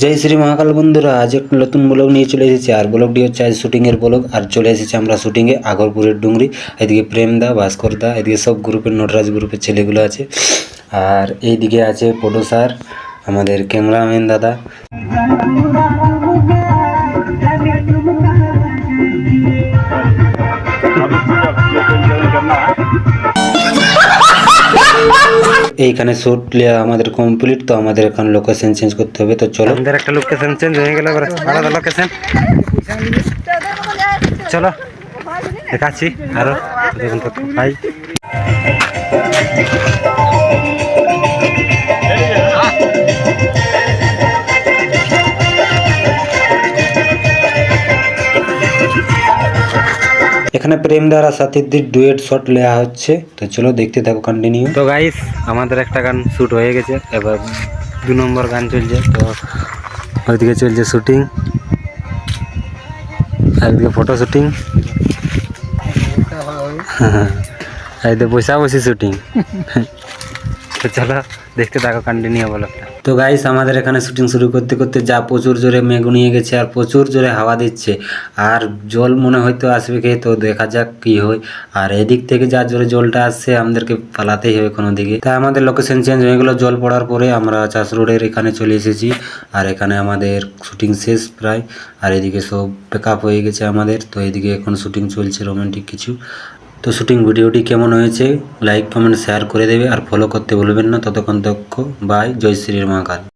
জয় শ্রী মহাকাল বন্ধুরা, আজ একটা নতুন ব্লগ নিয়ে চলে এসেছি। আর ব্লগটি হচ্ছে আজ শুটিংয়ের ব্লগ। আর চলে এসেছি আমরা শুটিংয়ে আগরপুরের ডুংরি। এদিকে প্রেমদা, ভাস্করদা, এদিকে সব গ্রুপের নটরাজ গ্রুপের ছেলেগুলো আছে। আর এইদিকে আছে পটু স্যার, আমাদের ক্যামেরাম্যান দাদা। এইখানে শুট আমাদের কমপ্লিট, তো আমাদের এখন লোকেশন চেঞ্জ করতে হবে। তো চলো, আমাদের একটা লোকেশন চেঞ্জ হয়ে গেল, আলাদা লোকেশন। চলো দেখাচ্ছি আরো দেখুন তো ভাই। এখানে প্রেমদার আর সাথীদের ডুয়েট শট নেওয়া হচ্ছে। তো চলো দেখতে থাকো, কন্টিনিউ। তো গাইস, আমাদের একটা গান শুট হয়ে গেছে, এবার 2 নম্বর গান চলছে। তো ওইদিকে চলছে শুটিং, একদিকে ফটো শুটিং, এইদিকে বসা বসি শুটিং। তো চলো দেখতে থাকো, কন্টিনিউ বলো। তো গাইস, আমাদের এখানে শুটিং শুরু করতে করতে যা প্রচুর জোরে মেঘ নিয়ে গেছে আর প্রচুর জোরে হাওয়া দিচ্ছে, আর জল মনে হয়তো আসবে কে, তো দেখা যাক কি হয়। আর এদিক থেকে যা জোরে জলটা আসছে, আমাদেরকে পালাতেই হবে কোনো দিকে। তাই আমাদের লোকেশন চেঞ্জ হয়ে গেলো। জল পড়ার পরে আমরা চাষ রোডের এখানে চলে এসেছি। আর এখানে আমাদের শুটিং শেষ প্রায়। আর এদিকে সব প্যাকআপ হয়ে গেছে আমাদের। তো এদিকে এখন শুটিং চলছে রোমান্টিক কিছু। তো শুটিং ভিডিওটি কেমন হয়েছে লাইক কমেন্ট শেয়ার করে দেবে, আর ফলো করতে ভুলবেন না। ততক্ষণ বাই, জয় শ্রী মহাকাল।